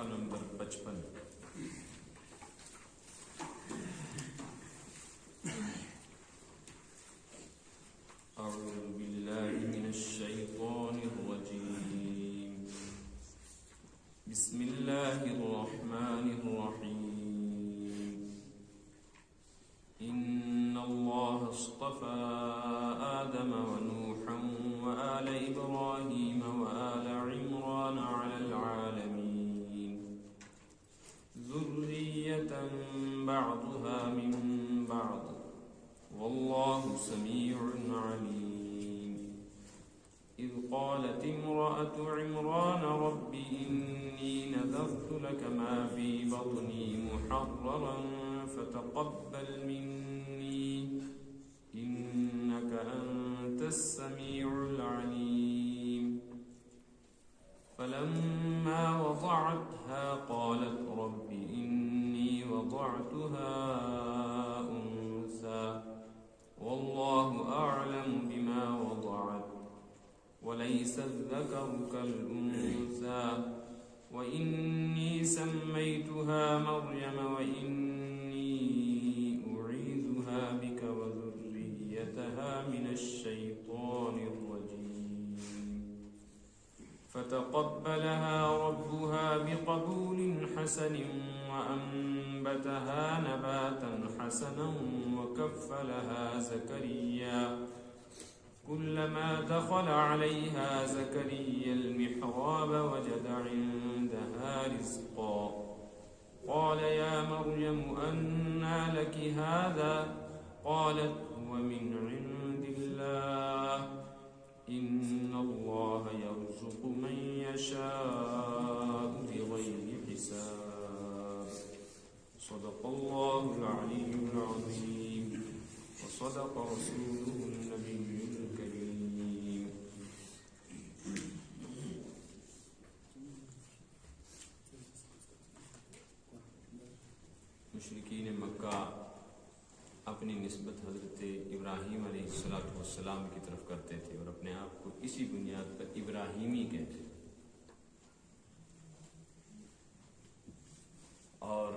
Number 55۔ اعوذ باللہ من الشیطان الرجیم، بسم اللہ الرحمن الرحیم۔ ان اللہ اصطفى آدم ونوحا وآل ابراہیم وآل عمران على العالمین، ذریۃ بعضها من بعض، واللہ سمیع علیم۔ اذ قالت امرأة عمران رب انی نذرت لك ما في بطني محررا فتقبل مني إنك أنت السميع العليم۔ فلما وضعتها قالت رب إني وضعتها أنثى والله أعلم بما وضعت وليس الذكر كالأنثى وإني سميتها مريم وإني أعيذها بك وذريتها من الشيطان الرجيم، فتقبلها ربها بقبول حسن وأنبتها نباتا حسنا وكفلها زكريا كلما دخل عليها زكريا المحراب وجد عندها رزقا قال يا مريم أنى لك هذا قالت هو من عند الله إن الله يرزق من يشاء بغير حساب۔ صدق الله العلي العظيم وصدق رسوله النبي الكريم۔ مشرکین مکہ اپنی نسبت حضرت ابراہیم علیہ السلام کی طرف کرتے تھے اور اپنے آپ کو اسی بنیاد پر ابراہیمی کہتے تھے، اور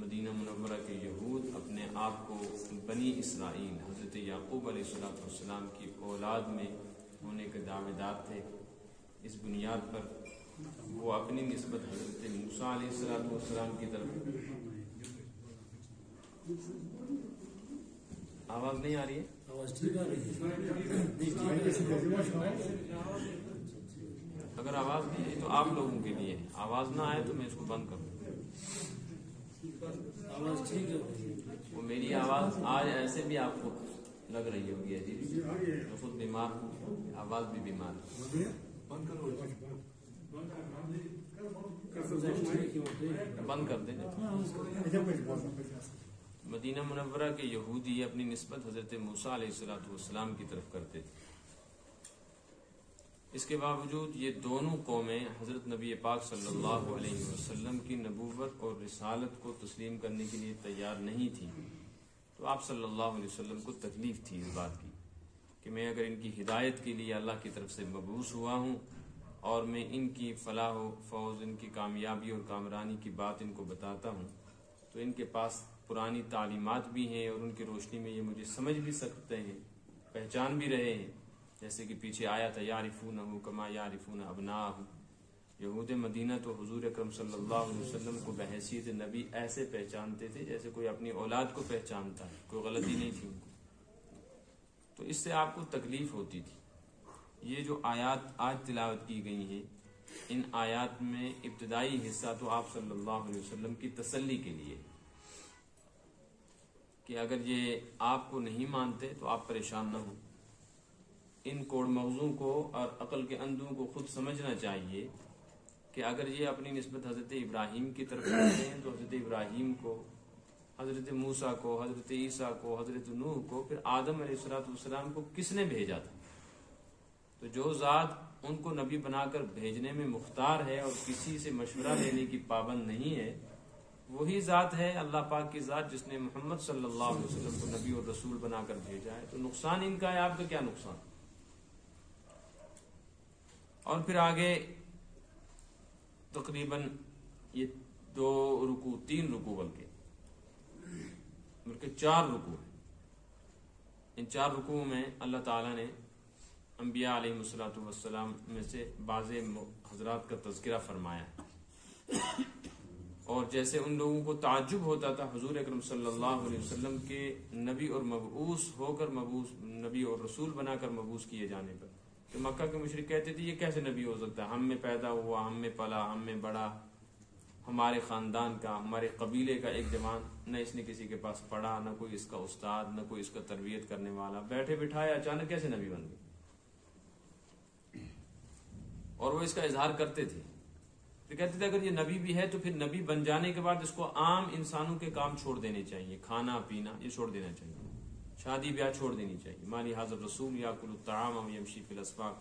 مدینہ منورہ کے یہود اپنے آپ کو بنی اسرائیل حضرت یعقوب علیہ السلام کی اولاد میں ہونے کے دعوے دار تھے۔ اس بنیاد پر وہ اپنی نسبت حضرت موسیٰ علیہ السلام کی طرف۔ آواز نہیں آ رہی ہے؟ اگر آواز نہیں آئی تو آپ لوگوں کے لیے، آواز نہ آئے تو میں اس کو بند کر دوں۔ وہ میری آواز آج ایسے بھی آپ کو لگ رہی ہوگی عجیب، میں خود بیمار ہوں، آواز بھی بیمار ہے۔ بند کر دیں۔ مدینہ منورہ کے یہودی اپنی نسبت حضرت موسیٰ علیہ السلام کی طرف کرتے تھے۔ اس کے باوجود یہ دونوں قومیں حضرت نبی پاک صلی اللہ علیہ وسلم کی نبوت اور رسالت کو تسلیم کرنے کے لیے تیار نہیں تھیں، تو آپ صلی اللہ علیہ وسلم کو تکلیف تھی اس بات کی کہ میں اگر ان کی ہدایت کے لیے اللہ کی طرف سے مبعوث ہوا ہوں اور میں ان کی فلاح و فوز، ان کی کامیابی اور کامرانی کی بات ان کو بتاتا ہوں، تو ان کے پاس پرانی تعلیمات بھی ہیں اور ان کی روشنی میں یہ مجھے سمجھ بھی سکتے ہیں، پہچان بھی رہے ہیں، جیسے کہ پیچھے آیا تھا یعرفونہ کما یعرفون ابناءہم۔ یہود مدینہ تو حضور اکرم صلی اللہ علیہ وسلم کو بحیثیت نبی ایسے پہچانتے تھے جیسے کوئی اپنی اولاد کو پہچانتا ہے، کوئی غلطی نہیں تھی ان کو، تو اس سے آپ کو تکلیف ہوتی تھی۔ یہ جو آیات آج تلاوت کی گئی ہیں، ان آیات میں ابتدائی حصہ تو آپ صلی اللہ علیہ وسلم کی تسلی کے لیے کہ اگر یہ آپ کو نہیں مانتے تو آپ پریشان نہ ہوں۔ ان کوڑ مغزوں کو اور عقل کے اندھوں کو خود سمجھنا چاہیے کہ اگر یہ اپنی نسبت حضرت ابراہیم کی طرف کرتے ہیں تو حضرت ابراہیم کو، حضرت موسیٰ کو، حضرت عیسیٰ کو، حضرت نوح کو، پھر آدم علیہ السلام کو کس نے بھیجا تھا؟ تو جو ذات ان کو نبی بنا کر بھیجنے میں مختار ہے اور کسی سے مشورہ لینے کی پابند نہیں ہے، وہی ذات ہے اللہ پاک کی ذات جس نے محمد صلی اللہ علیہ وسلم کو نبی اور رسول بنا کر بھیجا ہے۔ تو نقصان ان کا ہے، آپ کا کیا نقصان؟ اور پھر آگے تقریباً یہ 2 رکوع 3 رکوع بلکہ 4 رکوع ہیں. ان 4 رکوع میں اللہ تعالیٰ نے انبیاء علیہ السلام میں سے بعض حضرات کا تذکرہ فرمایا ہے. اور جیسے ان لوگوں کو تعجب ہوتا تھا حضور اکرم صلی اللہ علیہ وسلم کے نبی اور مبعوث ہو کر نبی اور رسول بنا کر مبعوث کیے جانے پر، کہ مکہ کے مشرک کہتے تھے یہ کیسے نبی ہو سکتا ہے، ہم میں پیدا ہوا، ہم میں پلا، ہم میں بڑا، ہمارے خاندان کا، ہمارے قبیلے کا ایک جوان، نہ اس نے کسی کے پاس پڑھا، نہ کوئی اس کا استاد، نہ کوئی اس کا تربیت کرنے والا، بیٹھے بٹھائے اچانک کیسے نبی بن گئے. اور وہ اس کا اظہار کرتے تھے. تو کہتے تھے اگر یہ نبی بھی ہے تو پھر نبی بن جانے کے بعد اس کو عام انسانوں کے کام چھوڑ دینے چاہیے، کھانا پینا یہ چھوڑ دینا چاہیے، شادی بیاہ چھوڑ دینی چاہیے. مالی حاضر رسول یاکل الطعام ویمشی فی الاسواق،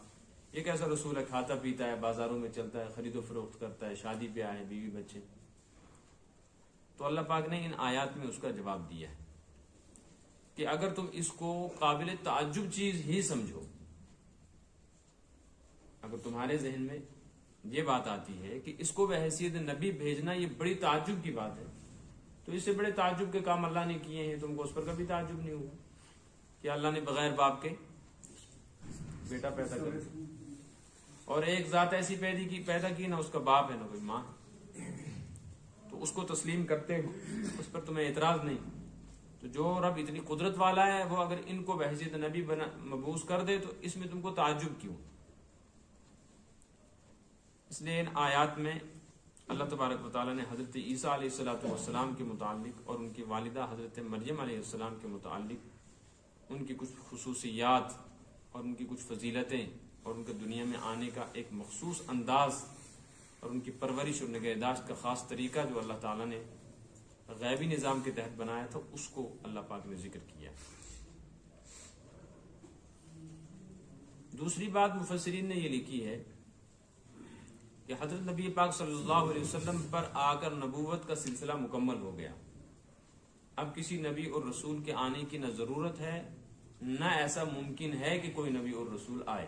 یہ کیسا رسول ہے، کھاتا پیتا ہے، بازاروں میں چلتا ہے، خرید و فروخت کرتا ہے، شادی بیاہ ہے، بیوی بچے. تو اللہ پاک نے ان آیات میں اس کا جواب دیا ہے کہ اگر تم اس کو قابل تعجب چیز ہی سمجھو، اگر تمہارے ذہن میں یہ بات آتی ہے کہ اس کو بحیثیت نبی بھیجنا یہ بڑی تعجب کی بات ہے، تو اس سے بڑے تعجب کے کام اللہ نے کیے ہیں، تم کو اس پر کبھی تعجب نہیں ہوا کہ اللہ نے بغیر باپ کے بیٹا پیدا کر دیا. اور ایک ذات ایسی پیدا کی، نہ اس کا باپ ہے نہ کوئی ماں، تو اس کو تسلیم کرتے ہو، اس پر تمہیں اعتراض نہیں. تو جو رب اتنی قدرت والا ہے وہ اگر ان کو بحیثیت نبی مبعوث کر دے تو اس میں تم کو تعجب کیوں؟ اس لیے ان آیات میں اللہ تبارک و تعالیٰ نے حضرت عیسیٰ علیہ السلام کے متعلق اور ان کی والدہ حضرت مریم علیہ السلام کے متعلق ان کی کچھ خصوصیات اور ان کی کچھ فضیلتیں اور ان کے دنیا میں آنے کا ایک مخصوص انداز اور ان کی پرورش اور نگہداشت کا خاص طریقہ جو اللہ تعالیٰ نے غیبی نظام کے تحت بنایا تھا، اس کو اللہ پاک نے ذکر کیا. دوسری بات مفسرین نے یہ لکھی ہے کہ حضرت نبی پاک صلی اللہ علیہ وسلم پر آ کر نبوت کا سلسلہ مکمل ہو گیا. اب کسی نبی اور رسول کے آنے کی نہ ضرورت ہے نہ ایسا ممکن ہے کہ کوئی نبی اور رسول آئے.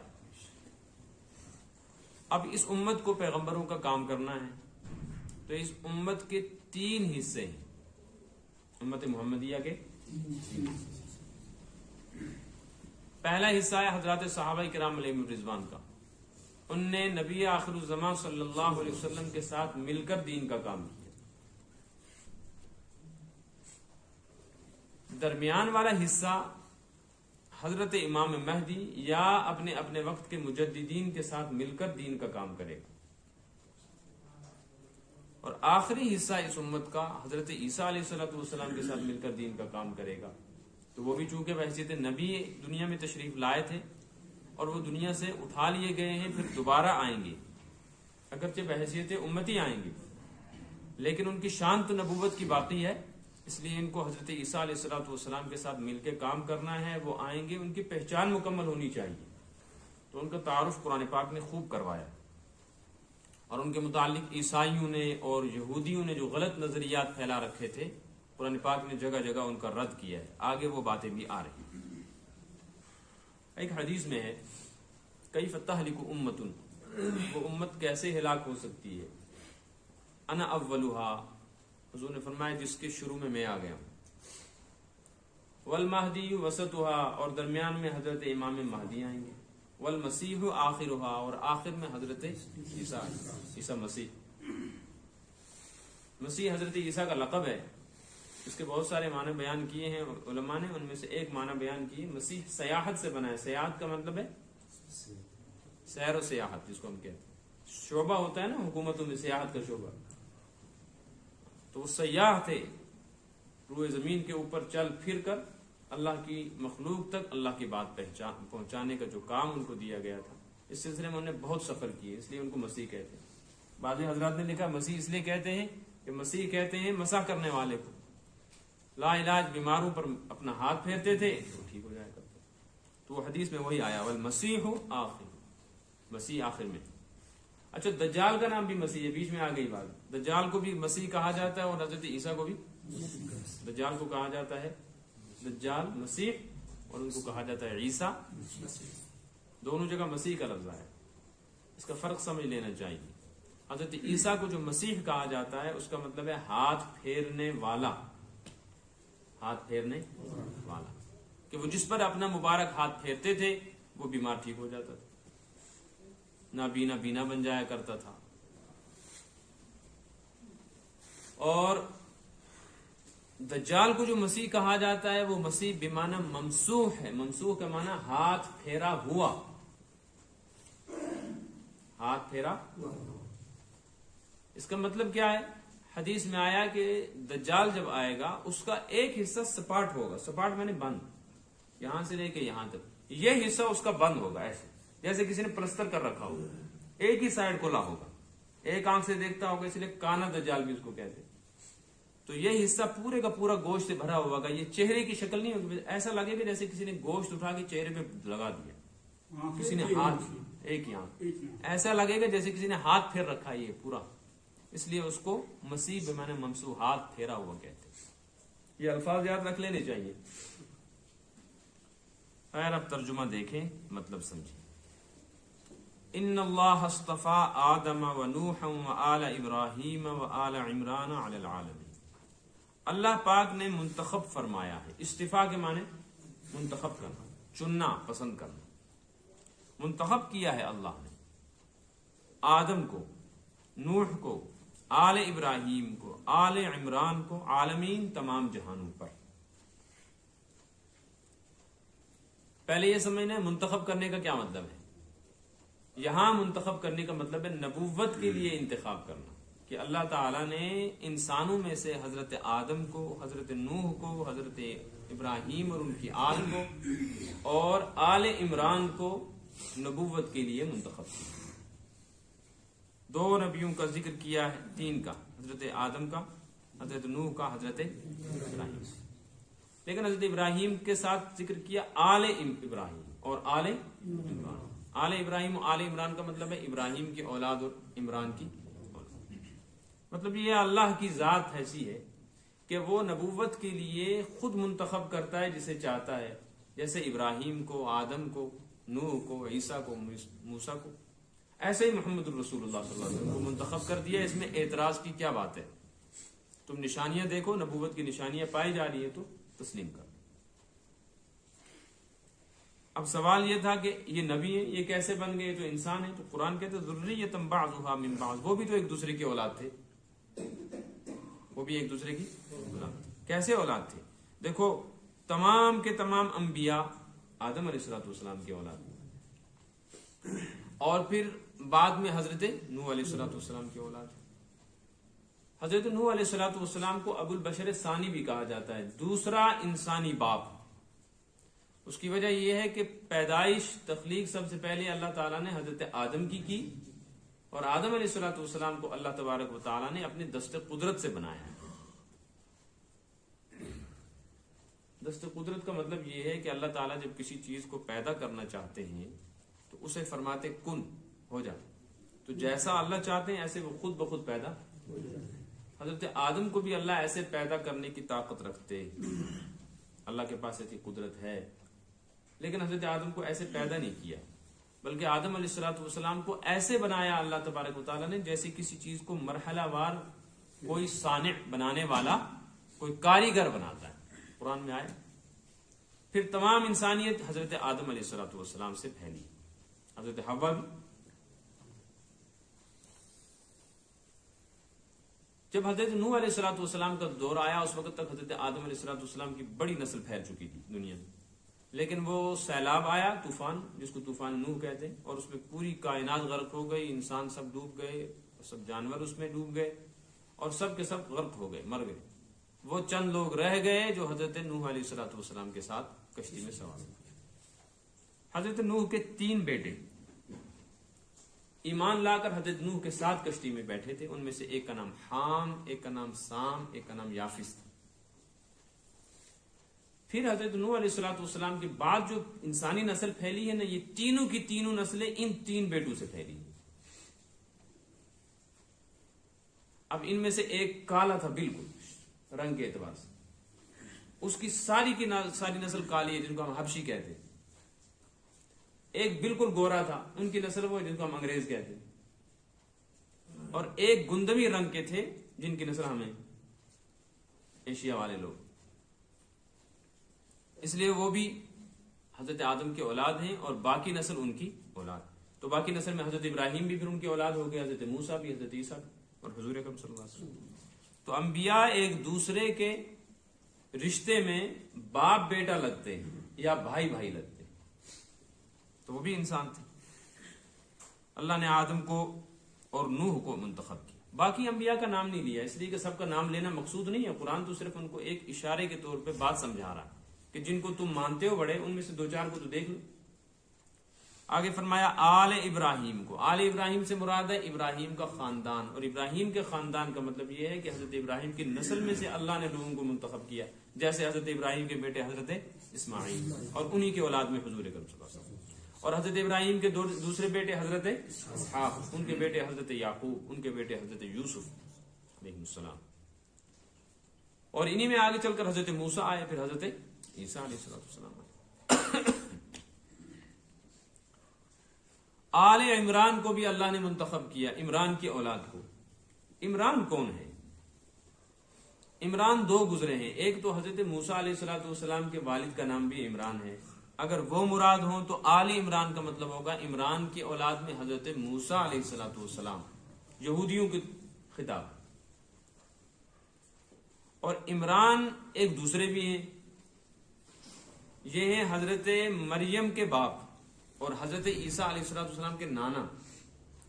اب اس امت کو پیغمبروں کا کام کرنا ہے. تو اس امت کے 3 حصے ہیں، امت محمدیہ کے. پہلا حصہ ہے حضرات صحابہ کرام علیہم الرضوان کا. ان نے نبی آخر الزمان صلی اللہ علیہ وسلم کے ساتھ مل کر دین کا کام کیا. درمیان والا حصہ حضرت امام مہدی یا اپنے وقت کے مجددین کے ساتھ مل کر دین کا کام کرے گا. اور آخری حصہ اس امت کا حضرت عیسیٰ علیہ السلام کے ساتھ مل کر دین کا کام کرے گا. تو وہ بھی چونکہ بحیثیت نبی دنیا میں تشریف لائے تھے اور وہ دنیا سے اٹھا لیے گئے ہیں، پھر دوبارہ آئیں گے، اگرچہ بحیثیت امتی آئیں گے لیکن ان کی شان تو نبوت کی باقی ہے. اس لیے ان کو حضرت عیسیٰ علیہ السلام کے ساتھ مل کے کام کرنا ہے. وہ آئیں گے، ان کی پہچان مکمل ہونی چاہیے. تو ان کا تعارف قرآن پاک نے خوب کروایا. اور ان کے متعلق عیسائیوں نے اور یہودیوں نے جو غلط نظریات پھیلا رکھے تھے، قرآن پاک نے جگہ جگہ ان کا رد کیا ہے. آگے وہ باتیں بھی آ رہی ہیں. ایک حدیث میں ہے کیف تہلک امۃ، وہ امت کیسے ہلاک ہو سکتی ہے. انا اولھا، حضور نے فرمایا جس کے شروع میں میں آ گیا ہوں. والمہدی وسطھا، اور درمیان میں حضرت امام مہدی آئیں گے. والمسیح آخرھا، اور آخر میں حضرت عیسیٰ مسیح. مسیح حضرت عیسیٰ کا لقب ہے. اس کے بہت سارے معنی بیان کیے ہیں علماء نے. ان میں سے ایک معنی بیان کی، مسیح سیاحت سے بنا ہے. سیاحت کا مطلب ہے سیر و سیاحت، جس کو ہم کہتے ہیں. شعبہ ہوتا ہے نا حکومتوں میں، سیاحت کا شعبہ. تو وہ سیاح تھے، روئے زمین کے اوپر چل پھر کر اللہ کی مخلوق تک اللہ کی بات پہنچانے کا جو کام ان کو دیا گیا تھا. اس سلسلے میں انہوں نے بہت سفر کیے، اس لیے ان کو مسیح کہتے ہیں. بعض حضرات نے لکھا مسیح اس لیے کہتے ہیں کہ مسیح کہتے ہیں مسح کرنے والے کو. لا علاج بیماروں پر اپنا ہاتھ پھیرتے تھے تو ٹھیک ہو جایا کرتے. تو وہ حدیث میں وہی آیا، والمسیح آخر، مسیح آخر میں. اچھا، دجال کا نام بھی مسیح ہے، بیچ میں آ گئی بات. دجال کو بھی مسیح کہا جاتا ہے اور حضرت عیسیٰ کو بھی. دجال کو کہا جاتا ہے دجال مسیح، اور ان کو کہا جاتا ہے عیسیٰ. دونوں جگہ مسیح کا لفظ ہے. اس کا فرق سمجھ لینا چاہیے. حضرت عیسیٰ کو جو مسیح کہا جاتا ہے اس کا مطلب ہے ہاتھ پھیرنے والا، ہاتھ پھیرنے والا، کہ وہ جس پر اپنا مبارک ہاتھ پھیرتے تھے وہ بیمار ٹھیک ہو جاتا تھا، نابینا بینا بن جایا کرتا تھا. اور دجال کو جو مسیح کہا جاتا ہے وہ مسیح بمعنی ممسوح ہے. ممسوح کا معنی ہاتھ پھیرا ہوا، ہاتھ پھیرا. اس کا مطلب کیا ہے؟ حدیث میں آیا کہ دجال جب آئے گا اس کا ایک حصہ سپاٹ ہوگا، سپاٹ میں نے بند، یہاں سے لے کے یہاں تک یہ حصہ اس کا بند ہوگا، ایسے جیسے کسی نے پلستر کر رکھا ہوگا، ایک ہی سائڈ کھلا ہوگا، ایک آنکھ سے دیکھتا ہوگا، اس لیے کانا دجال بھی اس کو کہتے. تو یہ حصہ پورے کا پورا گوشت سے بھرا ہوگا. یہ چہرے کی شکل نہیں ہوگی، ایسا لگے گا جیسے کسی نے گوشت اٹھا کے چہرے پہ لگا دیا، کسی نے ہاتھ، ایک ہی آنکھ، ایسا لگے گا جیسے کسی نے ہاتھ پھیر رکھا ہے یہ پورا. اس لیے اس کو مسیح بمعنی ممسوح، ہاتھ پھیرا ہوا کہتے ہیں. یہ الفاظ یاد رکھ لینے چاہیے. خیر اب ترجمہ دیکھیں، مطلب سمجھیں. ان اللہ اصطفى آدم و نوح و آل ابراہیم و آل عمران علی العالمین. اللہ پاک نے منتخب فرمایا ہے. استفاء کے معنی منتخب کرنا، چننا، پسند کرنا. منتخب کیا ہے اللہ نے آدم کو، نوح کو، آل ابراہیم کو، آل عمران کو، عالمین تمام جہانوں پر. پہلے یہ سمجھنا ہے منتخب کرنے کا کیا مطلب ہے. یہاں منتخب کرنے کا مطلب ہے نبوت کے لیے انتخاب کرنا، کہ اللہ تعالیٰ نے انسانوں میں سے حضرت آدم کو، حضرت نوح کو، حضرت ابراہیم اور ان کی آل کو اور آل عمران کو نبوت کے لیے منتخب کیا. 2 نبیوں کا ذکر کیا ہے، 3 کا، حضرت آدم کا، حضرت نوح کا، حضرت ابراہیم. لیکن حضرت ابراہیم کے ساتھ ذکر کیا آل ابراہیم اور آل عمران. آل ابراہیم و آل عمران کا مطلب ہے ابراہیم کی اولاد اور عمران کی اولاد. مطلب یہ اللہ کی ذات ایسی ہے کہ وہ نبوت کے لیے خود منتخب کرتا ہے جسے چاہتا ہے، جیسے ابراہیم کو، آدم کو، نوح کو، عیسیٰ کو، موسیٰ کو. ایسے ہی محمد الرسول اللہ صلی اللہ علیہ وسلم کو منتخب کر دیا. اس میں اعتراض کی کیا بات ہے؟ تم نشانیاں دیکھو، نبوت کی نشانیاں پائی جا رہی ہے تو تسلیم کر. اب سوال یہ تھا کہ یہ نبی ہیں، یہ کیسے بن گئے؟ تو انسان ہیں. تو قرآن کہتے ذریۃ بعضھا من بعض، وہ بھی تو ایک دوسرے کی اولاد تھے، وہ بھی ایک دوسرے کی اولاد تھے. کیسے اولاد تھے؟ دیکھو تمام کے تمام انبیاء آدم علیہ السلام کی اولاد، اور پھر بعد میں حضرت نوح علیہ السلام کی اولاد. حضرت نوح علیہ السلام کو ابو البشر ثانی بھی کہا جاتا ہے، دوسرا انسانی باپ. اس کی وجہ یہ ہے کہ پیدائش، تخلیق سب سے پہلے اللہ تعالیٰ نے حضرت آدم کی اور آدم علیہ السلام کو اللہ تبارک و تعالیٰ نے اپنے دست قدرت سے بنایا. دست قدرت کا مطلب یہ ہے کہ اللہ تعالیٰ جب کسی چیز کو پیدا کرنا چاہتے ہیں تو اسے فرماتے کن، ہو جا. تو جیسا اللہ چاہتے ہیں ایسے وہ خود بخود پیدا ہو جائے. حضرت آدم کو بھی اللہ ایسے پیدا کرنے کی طاقت رکھتے، اللہ کے پاس ایسی قدرت ہے. لیکن حضرت آدم کو ایسے پیدا نہیں کیا، بلکہ آدم علیہ السلام کو ایسے بنایا اللہ تبارک و تعالیٰ نے جیسے کسی چیز کو مرحلہ وار کوئی صانع بنانے والا، کوئی کاریگر بناتا ہے. قرآن میں آیا. پھر تمام انسانیت حضرت آدم علیہ السلام سے پھیلی، حضرت حوا بھی. جب حضرت نوح علیہ السلام کا دور آیا اس وقت تک حضرت آدم علیہ السلام کی بڑی نسل پھیل چکی تھی دنیا میں. لیکن وہ سیلاب آیا، طوفان، جس کو طوفان نوح کہتے ہیں، اور اس میں پوری کائنات غرق ہو گئی. انسان سب ڈوب گئے، سب جانور اس میں ڈوب گئے، اور سب کے سب غرق ہو گئے، مر گئے. وہ چند لوگ رہ گئے جو حضرت نوح علیہ السلام کے ساتھ کشتی میں سوار ہوئے. حضرت نوح کے 3 بیٹے ایمان لا کر حضرت نوح کے ساتھ کشتی میں بیٹھے تھے. ان میں سے ایک کا نام حام، ایک کا نام سام، ایک کا نام یافس تھا. پھر حضرت نوح علیہ السلام کے بعد جو انسانی نسل پھیلی ہے نا، یہ تینوں کی تینوں نسلیں ان 3 بیٹوں سے پھیلی. اب ان میں سے ایک کالا تھا بالکل رنگ کے اعتبار سے، اس کی ساری نسل کالی ہے جن کو ہم حبشی کہتے ہیں. ایک بالکل گورا تھا، ان کی نسل وہ جن کو ہم انگریز کہتے ہیں. اور ایک گندمی رنگ کے تھے جن کی نسل ہمیں ایشیا والے لوگ، اس لیے وہ بھی حضرت آدم کے اولاد ہیں اور باقی نسل ان کی اولاد. تو باقی نسل میں حضرت ابراہیم بھی پھر ان کی اولاد ہو گئے، حضرت موسیٰ بھی، حضرت عیسیٰ بھی، اور حضور اکرم صلی اللہ علیہ وسلم. تو انبیاء ایک دوسرے کے رشتے میں باپ بیٹا لگتے ہیں یا بھائی بھائی لگتے ہیں، تو وہ بھی انسان تھے. اللہ نے آدم کو اور نوح کو منتخب کیا. باقی انبیاء کا نام نہیں لیا اس لیے کہ سب کا نام لینا مقصود نہیں ہے. قرآن تو صرف ان کو ایک اشارے کے طور پہ بات سمجھا رہا ہے کہ جن کو تم مانتے ہو بڑے، ان میں سے 2-4 کو تو دیکھ لو. آگے فرمایا آل ابراہیم کو. آل ابراہیم سے مراد ہے ابراہیم کا خاندان، اور ابراہیم کے خاندان کا مطلب یہ ہے کہ حضرت ابراہیم کی نسل میں سے اللہ نے لوگوں کو منتخب کیا، جیسے حضرت ابراہیم کے بیٹے حضرت اسماعیل اور انہی کے اولاد میں حضور اکرم صلی اللہ علیہ وسلم، اور حضرت ابراہیم کے دوسرے بیٹے حضرت اسحاق، ان کے بیٹے حضرت یعقوب، ان کے بیٹے حضرت یوسف علیہ السلام، اور انہی میں آگے چل کر حضرت موسیٰ آئے، پھر حضرت عیسیٰ علیہ السلام آئے. آل عمران کو بھی اللہ نے منتخب کیا، عمران کی اولاد کو. عمران کون ہے؟ عمران 2 گزرے ہیں. ایک تو حضرت موسیٰ علیہ السلام کے والد کا نام بھی عمران ہے. اگر وہ مراد ہوں تو آل عمران کا مطلب ہوگا عمران کی اولاد میں حضرت موسیٰ علیہ السلام، یہودیوں کے خطاب. اور عمران ایک دوسرے بھی ہیں، یہ ہیں حضرت مریم کے باپ اور حضرت عیسیٰ علیہ السلام کے نانا،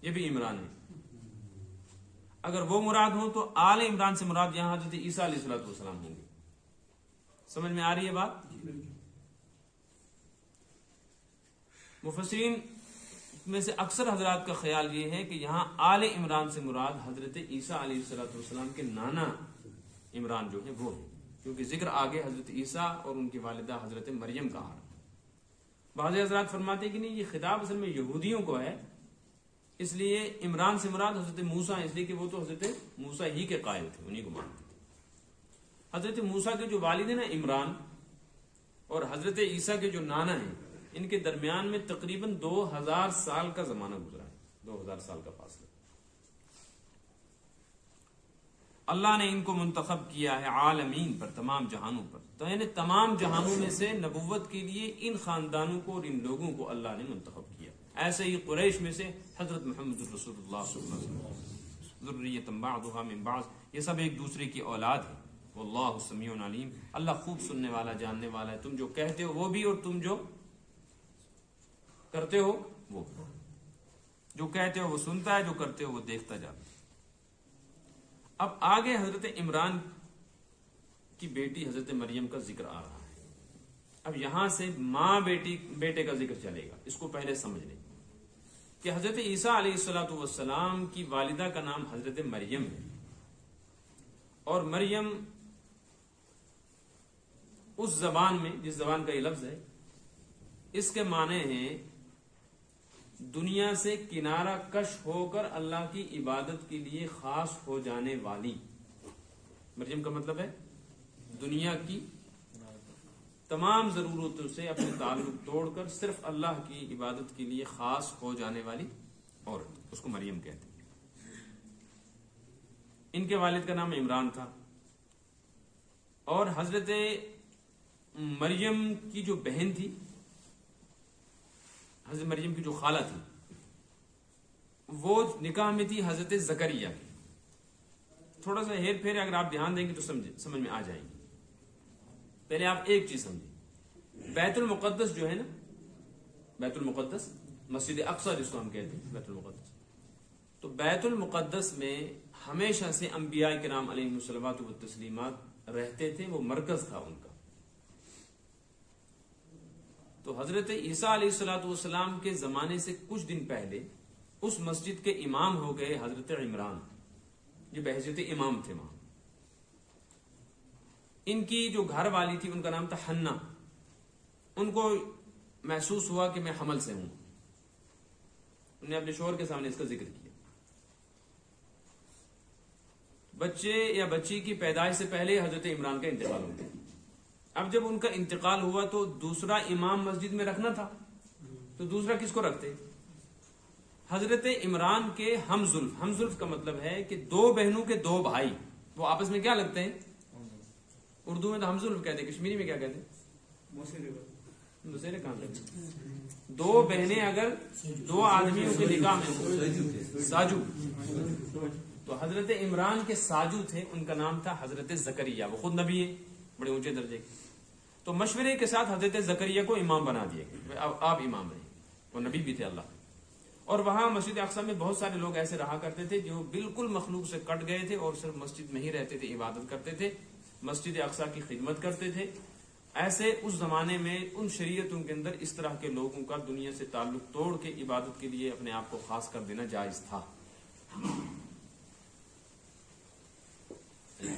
یہ بھی عمران ہے. اگر وہ مراد ہوں تو آل عمران سے مراد یہاں حضرت عیسیٰ علیہ السلام ہوں گے. سمجھ میں آ رہی ہے بات؟ مفسرین میں سے اکثر حضرات کا خیال یہ ہے کہ یہاں آل عمران سے مراد حضرت عیسیٰ علیہ السلام کے نانا عمران جو ہے وہ ہے، کیونکہ ذکر آگے حضرت عیسیٰ اور ان کی والدہ حضرت مریم کا آ رہا. بعض حضرات فرماتے ہیں کہ نہیں، یہ خطاب اصل میں یہودیوں کو ہے، اس لیے عمران سے مراد حضرت موسیٰ، اس لیے کہ وہ تو حضرت موسیٰ ہی کے قائل تھے، انہی کو مانتے. حضرت موسیٰ کے جو والد ہیں نا عمران، اور حضرت عیسیٰ کے جو نانا ہیں، ان کے درمیان میں تقریباً 2000 سال کا زمانہ گزرا ہے، 2000 سال کا فاصلہ. اللہ نے ان کو منتخب کیا ہے عالمین پر، تمام جہانوں پر. تو یعنی تمام جہانوں میں سے نبوت کے لیے ان خاندانوں کو اور ان لوگوں کو اللہ نے منتخب کیا. ایسے ہی قریش میں سے حضرت محمد رسول اللہ صلی اللہ علیہ وسلم، ذریۃ بعضها من بعض، یہ سب ایک دوسرے کی اولاد ہے. واللہ سمیع علیم، اللہ خوب سننے والا، جاننے والا ہے. تم جو کہتے ہو وہ بھی، اور تم جو کرتے ہو وہ. جو کہتے ہو وہ سنتا ہے، جو کرتے ہو وہ دیکھتا جاتا ہے. اب آگے حضرت عمران کی بیٹی حضرت مریم کا ذکر آ رہا ہے. اب یہاں سے ماں بیٹے کا ذکر چلے گا. اس کو پہلے سمجھ لیں کہ حضرت عیسیٰ علیہ السلام کی والدہ کا نام حضرت مریم ہے، اور مریم اس زبان میں، جس زبان کا یہ لفظ ہے، اس کے معنی ہیں دنیا سے کنارہ کش ہو کر اللہ کی عبادت کے لیے خاص ہو جانے والی. مریم کا مطلب ہے دنیا کی تمام ضرورتوں سے اپنے تعلق توڑ کر صرف اللہ کی عبادت کے لیے خاص ہو جانے والی عورت، اس کو مریم کہتے ہیں. ان کے والد کا نام عمران تھا، اور حضرت مریم کی جو بہن تھی، حضرت مریم کی جو خالہ تھی، وہ نکاح میں تھی حضرت زکریا کی. تھوڑا سا ہیر پھیر اگر آپ دھیان دیں گے تو سمجھ میں آ جائیں گے. پہلے آپ ایک چیز سمجھیں، بیت المقدس جو ہے نا، بیت المقدس، مسجد اقصی جس کو ہم کہتے ہیں بیت المقدس، تو بیت المقدس میں ہمیشہ سے انبیاء کرام علیہم الصلوات والتسلیمات رہتے تھے، وہ مرکز تھا ان کا. تو حضرت عیسیٰ علیہ السلام کے زمانے سے کچھ دن پہلے اس مسجد کے امام ہو گئے حضرت عمران، جو بحیثیت امام تھے وہاں. ان کی جو گھر والی تھی ان کا نام تھا حنا. ان کو محسوس ہوا کہ میں حمل سے ہوں، انہوں نے اپنے شوہر کے سامنے اس کا ذکر کیا. بچے یا بچی کی پیدائش سے پہلے حضرت عمران کا انتقال ہو گیا. اب جب ان کا انتقال ہوا تو دوسرا امام مسجد میں رکھنا تھا، تو دوسرا کس کو رکھتے؟ حضرت عمران کے ہم زلف کا مطلب ہے کہ دو بہنوں کے دو بھائی وہ آپس میں کیا لگتے ہیں؟ اردو میں تو ہم زلف کہتے ہیں، کشمیری میں کیا کہتے ہیں؟ مسیرے کہاں لگتے ہیں؟ دو بہنیں اگر دو آدمیوں کے نکاح میں ساجو، تو حضرت عمران کے ساجو تھے، ان کا نام تھا حضرت زکریا، وہ خود نبی ہے بڑے اونچے درجے کے. تو مشورے کے ساتھ حضرت زکریا کو امام بنا دیا گیا، آپ امام رہے، وہ نبی بھی تھے اللہ. اور وہاں مسجد اقصی میں بہت سارے لوگ ایسے رہا کرتے تھے جو بالکل مخلوق سے کٹ گئے تھے اور صرف مسجد میں ہی رہتے تھے، عبادت کرتے تھے، مسجد اقصی کی خدمت کرتے تھے. ایسے اس زمانے میں ان شریعتوں کے اندر اس طرح کے لوگوں کا دنیا سے تعلق توڑ کے عبادت کے لیے اپنے آپ کو خاص کر دینا جائز تھا.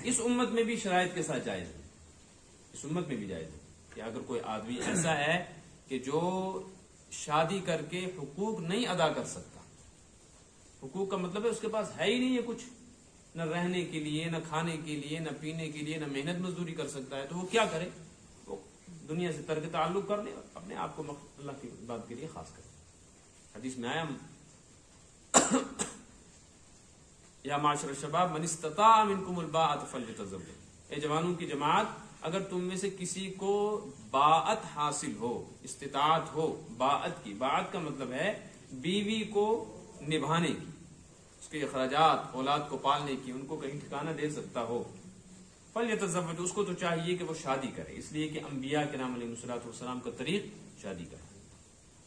اس امت میں بھی شرائط کے ساتھ جائز ہے، اس امت میں بھی جائز ہے کہ اگر کوئی آدمی ایسا ہے کہ جو شادی کر کے حقوق نہیں ادا کر سکتا، حقوق کا مطلب ہے اس کے پاس ہے ہی نہیں ہے کچھ، نہ رہنے کے لیے، نہ کھانے کے لیے، نہ پینے کے لیے، نہ محنت مزدوری کر سکتا ہے، تو وہ کیا کرے؟ وہ دنیا سے ترک تعلق کر لے، اپنے آپ کو اللہ کی بات کے لیے خاص کرے. حدیث میں آیا یا معاشر الشباب من استطاع منکم الباءۃ فلیتزوج، اے جوانوں کی جماعت، اگر تم میں سے کسی کو باءت حاصل ہو، استطاعت ہو باءت کی، باءت کا مطلب ہے بیوی کو نبھانے کی، اس کے اخراجات، اولاد کو پالنے کی، ان کو کہیں ٹھکانہ دے سکتا ہو، فلیتزوج، اس کو تو چاہیے کہ وہ شادی کرے، اس لیے کہ انبیاء کرام علیہ الصلوۃ والسلام کا طریق شادی کرے.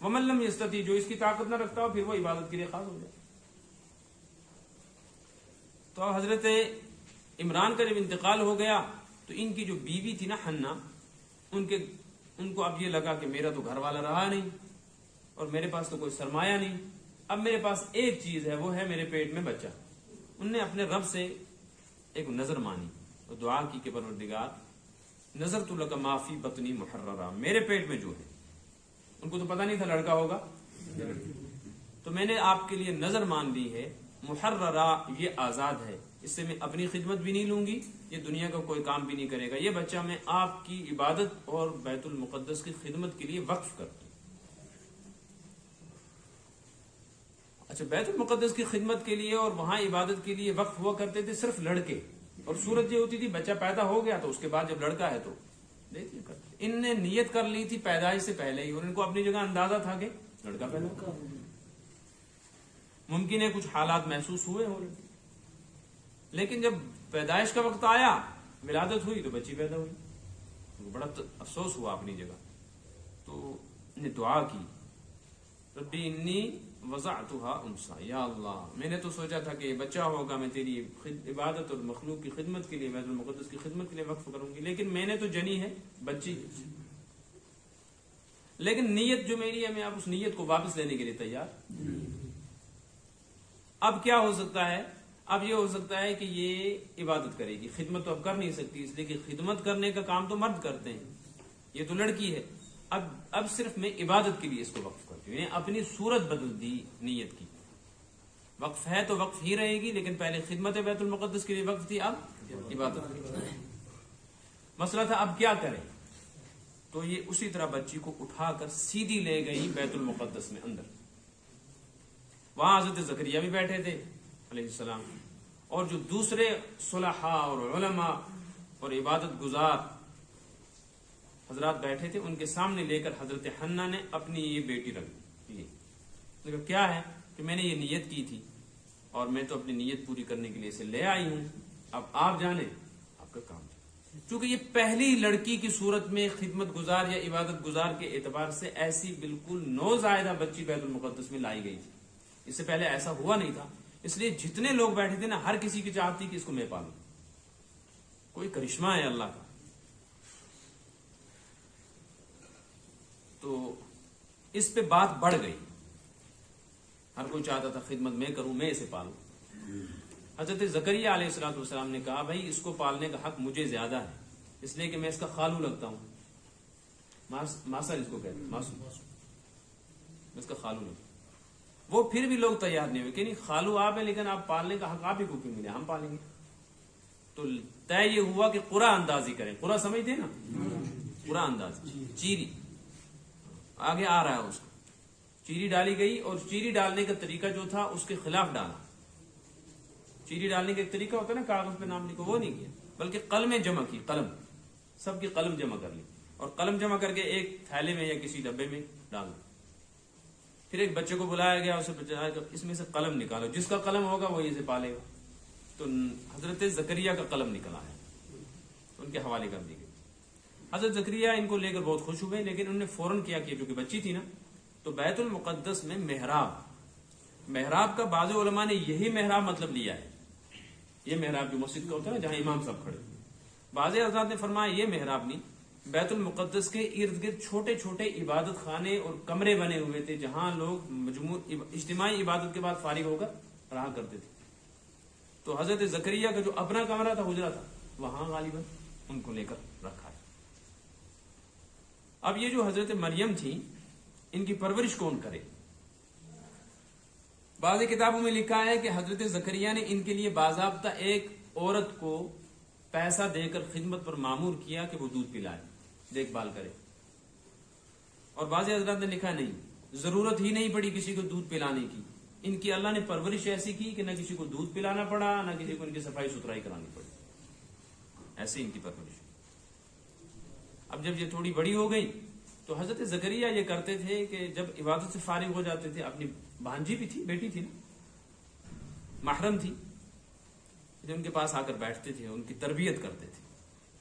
ومن لم یستطیع، جو اس کی طاقت نہ رکھتا ہو، پھر وہ عبادت کے لیے خاص ہو جائے. تو حضرت عمران کا جب انتقال ہو گیا تو ان کی جو بیوی تھی نا حنا، ان کو اب یہ لگا کہ میرا تو گھر والا رہا نہیں اور میرے پاس تو کوئی سرمایہ نہیں، اب میرے پاس ایک چیز ہے، وہ ہے میرے پیٹ میں بچہ. ان نے اپنے رب سے ایک نظر مانی اور دعا کی کہ پروردگار نظرت لک ما فی بطنی محررہ، میرے پیٹ میں جو ہے، ان کو تو پتہ نہیں تھا لڑکا ہوگا، تو میں نے آپ کے لیے نظر مان لی ہے، محررہ یہ آزاد ہے، اس سے میں اپنی خدمت بھی نہیں لوں گی، یہ دنیا کا کوئی کام بھی نہیں کرے گا، یہ بچہ میں آپ کی عبادت اور بیت المقدس کی خدمت کے لیے وقف کرتا ہوں. اچھا، بیت المقدس کی خدمت کے لیے اور وہاں عبادت کے لیے وقف ہوا کرتے تھے صرف لڑکے، اور صورت یہ ہوتی تھی بچہ پیدا ہو گیا تو اس کے بعد جب لڑکا ہے تو دیکھیے کرتے. ان نے نیت کر لی تھی پیدائش سے پہلے ہی، اور ان کو اپنی جگہ اندازہ تھا کہ لڑکا پیدا ہوگا. ممکن ہے کچھ حالات محسوس ہوئے ہو، لیکن جب پیدائش کا وقت آیا، ولادت ہوئی تو بچی پیدا ہوئی، بڑا افسوس ہوا اپنی جگہ. تو نے دعا کی، ربی انی وضعتها انثى، یا اللہ میں نے تو سوچا تھا کہ بچہ ہوگا، میں تیری عبادت اور مخلوق کی خدمت کے لیے، بیت المقدس کی خدمت کے لیے وقف کروں گی، لیکن میں نے تو جنی ہے بچی. لیکن نیت جو میری ہے، میں اب اس نیت کو واپس لینے کے لیے تیار. اب کیا ہو سکتا ہے؟ اب یہ ہو سکتا ہے کہ یہ عبادت کرے گی، خدمت تو اب کر نہیں سکتی، اس لیے کہ خدمت کرنے کا کام تو مرد کرتے ہیں، یہ تو لڑکی ہے. اب صرف میں عبادت کے لیے اس کو وقف کرتی ہوں، یعنی اپنی صورت بدل دی نیت کی. وقف ہے تو وقف ہی رہے گی، لیکن پہلے خدمت بیت المقدس کے لیے وقف تھی، اب عبادت. مسئلہ تھا اب کیا کریں، تو یہ اسی طرح بچی کو اٹھا کر سیدھی لے گئی بیت المقدس میں اندر. وہاں حضرت زکریا بھی بیٹھے تھے علیہ السلام، اور جو دوسرے صلحاء اور علماء اور عبادت گزار حضرات بیٹھے تھے، ان کے سامنے لے کر حضرت حنا نے اپنی یہ بیٹی رکھ لی. کیا ہے کہ میں نے یہ نیت کی تھی اور میں تو اپنی نیت پوری کرنے کے لیے اسے لے آئی ہوں، اب آپ جانیں آپ کا کام. چونکہ یہ پہلی لڑکی کی صورت میں خدمت گزار یا عبادت گزار کے اعتبار سے ایسی بالکل نوزائیدہ بچی بیت المقدس میں لائی گئی تھی، اس سے پہلے ایسا ہوا نہیں تھا. اس لیے جتنے لوگ بیٹھے تھے نا، ہر کسی کی چاہت تھی کہ اس کو میں پالوں. کوئی کرشمہ ہے اللہ کا. تو اس پہ بات بڑھ گئی، ہر کوئی چاہتا تھا خدمت میں کروں، میں اسے پالوں. حضرت زکریا علیہ الصلوۃ والسلام نے کہا بھائی اس کو پالنے کا حق مجھے زیادہ ہے، اس لیے کہ میں اس کا خالو لگتا ہوں. ماسر اس کو کہتے ہیں، ماسو، میں اس کا خالو لگتا ہوں. وہ پھر بھی لوگ تیار نہیں ہوئے کہ نہیں خالو آپ ہیں، لیکن آپ پالنے کا حق آپ ہی کو کیوں ملے، ہم پالیں گے. تو طے یہ ہوا کہ قرا اندازی کریں. قرا سمجھتے نا، قرا اندازی، چیری آگے آ رہا ہے اس کو چیری ڈالی گئی اور چیری ڈالنے کا طریقہ جو تھا اس کے خلاف ڈالا. چیری ڈالنے کا ایک طریقہ ہوتا ہے نا، کاغذ پہ نام لکھو، وہ نہیں کیا، بلکہ قلمیں جمع کی، قلم سب کی قلم جمع کر لی اور قلم جمع کر کے ایک تھیلے میں یا کسی ڈبے میں ڈال دی. پھر ایک بچے کو بلایا گیا، اسے بتایا کہ اس میں سے قلم نکالو، جس کا قلم ہوگا وہی اسے پالے گا. تو حضرت زکریا کا قلم نکلا ہے، ان کے حوالے کر دی گئی. حضرت زکریا ان کو لے کر بہت خوش ہوئے، لیکن انہوں نے فوراً کیا کہ جو کہ بچی تھی نا، تو بیت المقدس میں محراب کا بعض علماء نے یہی محراب مطلب لیا ہے، یہ محراب جو مسجد کا ہوتا ہے نا جہاں امام صاحب کھڑے. بعض حضرات نے فرمایا یہ محراب نہیں، بیت المقدس کے ارد گرد چھوٹے چھوٹے عبادت خانے اور کمرے بنے ہوئے تھے جہاں لوگ اجتماعی عبادت کے بعد فارغ ہو کر رہا کرتے تھے. تو حضرت زکریا کا جو اپنا کمرہ تھا، حجرہ تھا، وہاں غالباً ان کو لے کر رکھا ہے. اب یہ جو حضرت مریم تھی، ان کی پرورش کون کرے؟ بعض کتابوں میں لکھا ہے کہ حضرت زکریا نے ان کے لیے باضابطہ ایک عورت کو پیسہ دے کر خدمت پر مامور کیا کہ وہ دودھ پلائے، دیکھ بھال کرے. اور بعض حضرات نے لکھا نہیں، ضرورت ہی نہیں پڑی کسی کو دودھ پلانے کی. ان کی اللہ نے پرورش ایسی کی کہ نہ کسی کو دودھ پلانا پڑا، نہ کسی کو ان کی صفائی ستھرائی کرانی پڑی. ایسی ان کی پرورش. اب جب یہ تھوڑی بڑی ہو گئی تو حضرت زکریا یہ کرتے تھے کہ جب عبادت سے فارغ ہو جاتے تھے، اپنی بھانجی بھی تھی، بیٹی تھی نا، محرم تھی، جو ان کے پاس آ کر بیٹھتے تھے، ان کی تربیت کرتے تھے،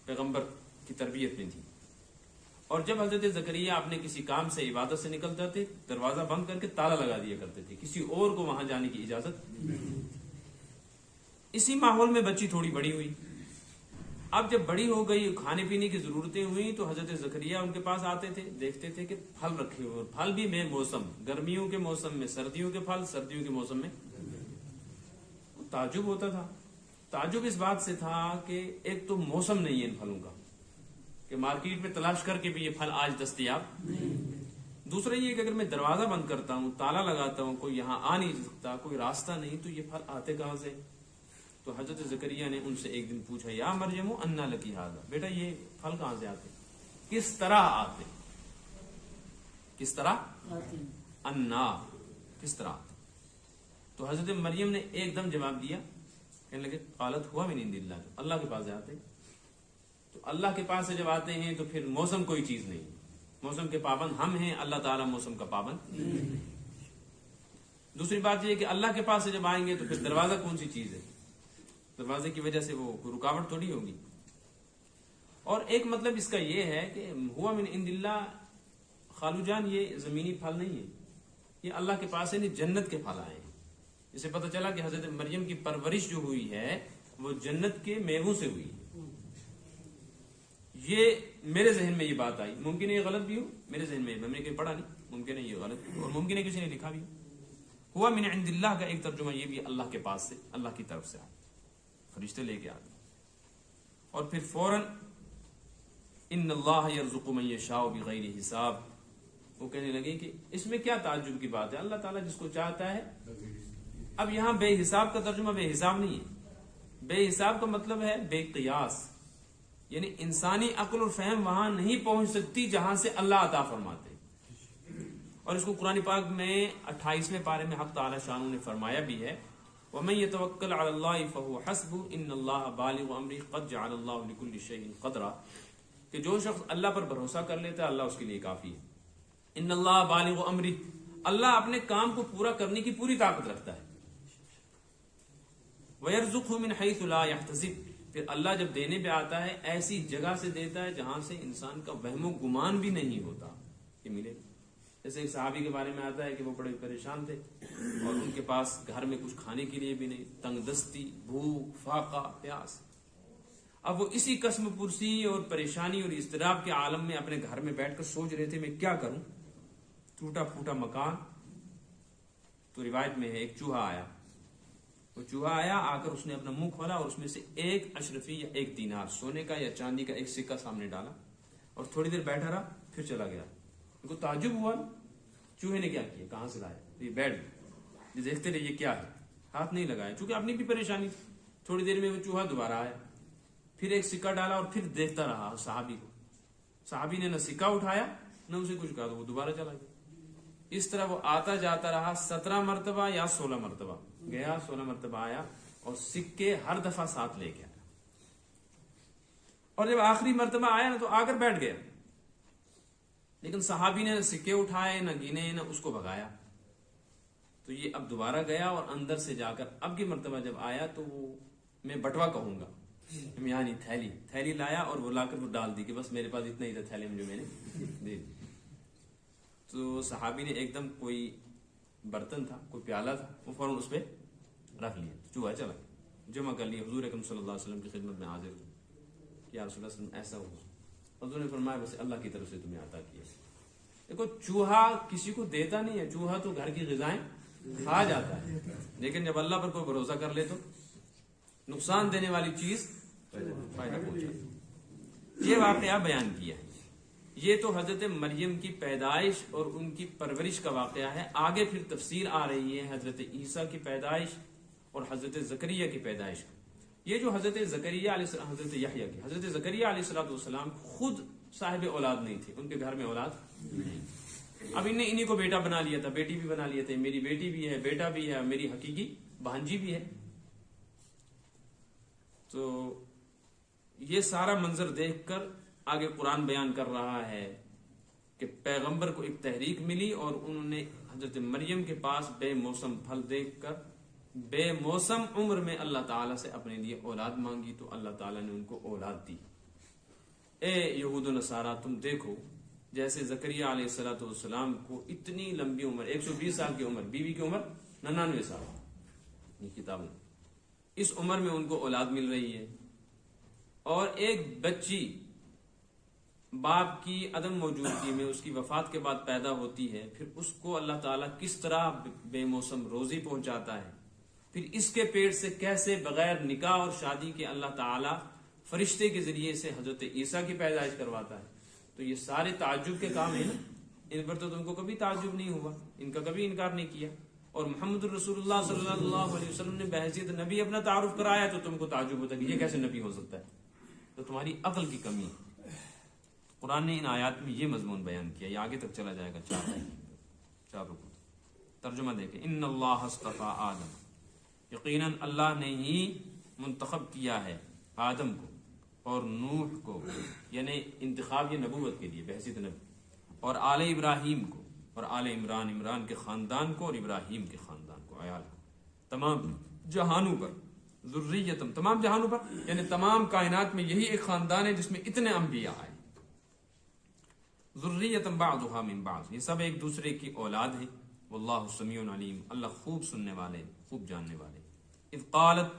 پیغمبر کی تربیت میں تھی. اور جب حضرت زکریا اپنے کسی کام سے عبادت سے نکل جاتے، دروازہ بند کر کے تالا لگا دیا کرتے تھے، کسی اور کو وہاں جانے کی اجازت نہیں. اسی ماحول میں بچی تھوڑی بڑی ہوئی. اب جب بڑی ہو گئی، کھانے پینے کی ضرورتیں ہوئی، تو حضرت زکریا ان کے پاس آتے تھے، دیکھتے تھے کہ پھل رکھے ہوئے، پھل بھی بے موسم، گرمیوں کے موسم میں سردیوں کے پھل، سردیوں کے موسم میں. تعجب ہوتا تھا. تعجب اس بات سے تھا کہ ایک تو موسم نہیں ہے ان پھلوں کا، کہ مارکیٹ میں تلاش کر کے بھی یہ پھل آج دستیاب نہیں. دوسرا یہ کہ اگر میں دروازہ بند کرتا ہوں، تالا لگاتا ہوں، کوئی یہاں آ نہیں سکتا، کوئی راستہ نہیں، تو یہ پھل آتے کہاں سے؟ تو حضرت زکریا نے ان سے ایک دن پوچھا، یا مریم انا لکی ھذا، بیٹا یہ پھل کہاں سے آتے، کس طرح آتے، کس طرح انا، کس طرح آتے؟ تو حضرت مریم نے ایک دم جواب دیا، کہنے لگے قالت ہوا من عند اللہ، اللہ کے پاس سے آتے. تو اللہ کے پاس سے جب آتے ہیں تو پھر موسم کوئی چیز نہیں، موسم کے پابند ہم ہیں، اللہ تعالیٰ موسم کا پابند نہیں. دوسری بات یہ کہ اللہ کے پاس سے جب آئیں گے تو پھر دروازہ کون سی چیز ہے؟ دروازے کی وجہ سے وہ کوئی رکاوٹ تھوڑی ہوگی. اور ایک مطلب اس کا یہ ہے کہ ہوا من عند اللہ، خالو جان یہ زمینی پھل نہیں ہے، یہ اللہ کے پاس سے جنت کے پھل آئے ہیں. اسے پتہ چلا کہ حضرت مریم کی پرورش جو ہوئی ہے وہ جنت کے میووں سے ہوئی. یہ میرے ذہن میں یہ بات آئی، ممکن ہے یہ غلط بھی ہو، میرے ذہن میں نے کہیں پڑھا نہیں، ممکن ہے یہ غلط ہو، اور ممکن ہے کسی نے لکھا بھی ہو. ہوا من عند اللہ کا ایک ترجمہ یہ بھی اللہ کے پاس سے، اللہ کی طرف سے آئے، فرشتے لے کے آتے. اور پھر فوراً ان اللہ یرزق من یشاء بغیر حساب، وہ کہنے لگے کہ اس میں کیا تعجب کی بات ہے، اللہ تعالیٰ جس کو چاہتا ہے. اب یہاں بے حساب کا ترجمہ بے حساب نہیں ہے، بے حساب کا مطلب ہے بے قیاس، یعنی انسانی عقل اور فہم وہاں نہیں پہنچ سکتی جہاں سے اللہ عطا فرماتے. اور اس کو قرآن پاک میں 28ویں پارے میں حق تعالی شانہ نے فرمایا بھی ہے، وَمَن يَتَوَكَّلْ عَلَى اللَّهِ فَهُوَ حَسْبُهُ إِنَّ اللَّهَ بَالِغُ أَمْرِهِ قَدْ جَعَلَ اللَّهُ لِكُلِّ شَيْءٍ قَدْرًا، کہ جو شخص اللہ پر بھروسہ کر لیتا ہے اللہ اس کے لیے کافی ہے. ان اللہ بالغ امرہ، اللہ اپنے کام کو پورا کرنے کی پوری طاقت رکھتا ہے. وَيَرْزُقْهُ مِنْ حَيْثُ لَا يَحْتَسِبُ، پھر اللہ جب دینے پہ آتا ہے ایسی جگہ سے دیتا ہے جہاں سے انسان کا وہم و گمان بھی نہیں ہوتا کہ ملے. جیسے ایک صحابی کے بارے میں آتا ہے کہ وہ بڑے پریشان تھے اور ان کے پاس گھر میں کچھ کھانے کے لیے بھی نہیں، تنگ دستی، بھوک، فاقہ، پیاس. اب وہ اسی قسم پرسی اور پریشانی اور اضطراب کے عالم میں اپنے گھر میں بیٹھ کر سوچ رہے تھے میں کیا کروں، ٹوٹا پھوٹا مکان. تو روایت میں ہے ایک چوہا آیا، وہ چوہا آیا، آ کر اس نے اپنا منہ کھولا اور اس میں سے ایک اشرفی یا ایک دینار سونے کا یا چاندی کا ایک سکہ سامنے ڈالا اور تھوڑی دیر بیٹھا رہا، پھر چلا گیا. ان کو تعجب ہوا، چوہے نے کیا کیا، کہاں سے لایا، یہ بیٹھ گئے، دیکھتے رہے یہ کیا ہے، ہاتھ نہیں لگایا چونکہ اپنی بھی پریشانی تھی. تھوڑی دیر میں وہ چوہا دوبارہ آیا، پھر ایک سکہ ڈالا اور پھر دیکھتا رہا صحابی کو. صحابی نے نہ سکہ اٹھایا نہ اسے کچھ کہا، تو وہ دوبارہ چلا گیا. اس طرح وہ آتا جاتا رہا 17 مرتبہ یا 16 مرتبہ گیا، 16 مرتبہ آیا اور سکے ہر دفعہ ساتھ لے کے آیا، اور جب آخری مرتبہ آیا نا تو آ کر بیٹھ گیا، لیکن صحابی نے سکے اٹھائے نہ گنے نہ اس کو بھگایا. تو یہ اب دوبارہ گیا اور اندر سے جا کر اب کی مرتبہ جب آیا تو وہ میں بٹوا کہوں گا، یعنی تھیلی لایا اور وہ لا کر وہ ڈال دی کہ بس میرے پاس اتنا ہی تھا تھیلی میں جو میں نے دے دی. تو صحابی نے ایک دم کوئی برتن تھا، کوئی پیالہ تھا، وہ فوراً اس پہ رکھ لیا، چوہا چلا جمع کر لیا. حضور اکرم صلی اللہ علیہ وسلم کی خدمت میں حاضر ہوں کہ یا رسول اللہ صلی اللہ علیہ وسلم ایسا ہوا. حضور نے فرمایا بس اللہ کی طرف سے تمہیں عطا کیا. دیکھو چوہا کسی کو دیتا نہیں ہے، چوہا تو گھر کی غذائیں کھا جاتا ہے، لیکن جب اللہ پر کوئی بھروسہ کر لے تو نقصان دینے والی چیز فائدہ پہنچاتی. یہ واقعہ بیان کیا ہے. یہ تو حضرت مریم کی پیدائش اور ان کی پرورش کا واقعہ ہے. آگے پھر تفصیل آ رہی ہے حضرت عیسیٰ کی پیدائش اور حضرت زکریا کی پیدائش. یہ جو حضرت زکریا علیہ السلام، حضرت یحییٰ کی، حضرت زکریا علیہ السلام خود صاحب اولاد نہیں تھے، ان کے گھر میں اولاد نہیں. اب انہیں کو بیٹا بنا لیا تھا، بیٹی بھی بنا لیا تھا، میری بیٹی بھی ہے، بیٹا بھی ہے، میری حقیقی بھانجی بھی ہے. تو یہ سارا منظر دیکھ کر آگے قرآن بیان کر رہا ہے کہ پیغمبر کو ایک تحریک ملی اور انہوں نے حضرت مریم کے پاس بے موسم پھل دیکھ کر بے موسم عمر میں اللہ تعالیٰ سے اپنے لیے اولاد مانگی، تو اللہ تعالیٰ نے ان کو اولاد دی. اے یہود و نصارہ تم دیکھو، جیسے زکریا علیہ السلام کو اتنی لمبی عمر، 120 سال کی عمر، بیوی کی عمر 99 سال، یہ کتاب میں اس عمر میں ان کو اولاد مل رہی ہے. اور ایک بچی باپ کی عدم موجودگی میں اس کی وفات کے بعد پیدا ہوتی ہے، پھر اس کو اللہ تعالیٰ کس طرح بے موسم روزی پہنچاتا ہے، پھر اس کے پیٹ سے کیسے بغیر نکاح اور شادی کے اللہ تعالیٰ فرشتے کے ذریعے سے حضرت عیسیٰ کی پیدائش کرواتا ہے. تو یہ سارے تعجب کے کام ہیں نا، ان پر تو تم کو کبھی تعجب نہیں ہوا، ان کا کبھی انکار نہیں کیا. اور محمد الرسول اللہ صلی اللہ علیہ وسلم نے بحیثیت نبی اپنا تعارف کرایا تو تم کو تعجب ہوتا کہ یہ کیسے نبی ہو سکتا ہے. تو تمہاری عقل کی کمی ہے. قرآن نے ان آیات میں یہ مضمون بیان کیا. یہ آگے تک چلا جائے گا، 4 رکو. ترجمہ دیکھیں. ان اللہ اصطفیٰ آدم، یقیناً اللہ نے ہی منتخب کیا ہے آدم کو اور نوح کو، یعنی انتخاب یہ نبوت کے لیے بحیثیت نبی، اور آل ابراہیم کو اور آل عمران، عمران کے خاندان کو اور ابراہیم کے خاندان کو، عیال کو، تمام جہانوں پر، ذریتم تمام جہانوں پر، یعنی تمام کائنات میں یہی ایک خاندان ہے جس میں اتنے انبیاء آئے. ذریتم بعضها من بعض، یہ سب ایک دوسرے کی اولاد ہیں. واللہ سمیع علیم، اللہ خوب سننے والے، خوب جاننے والے. اذ قالت،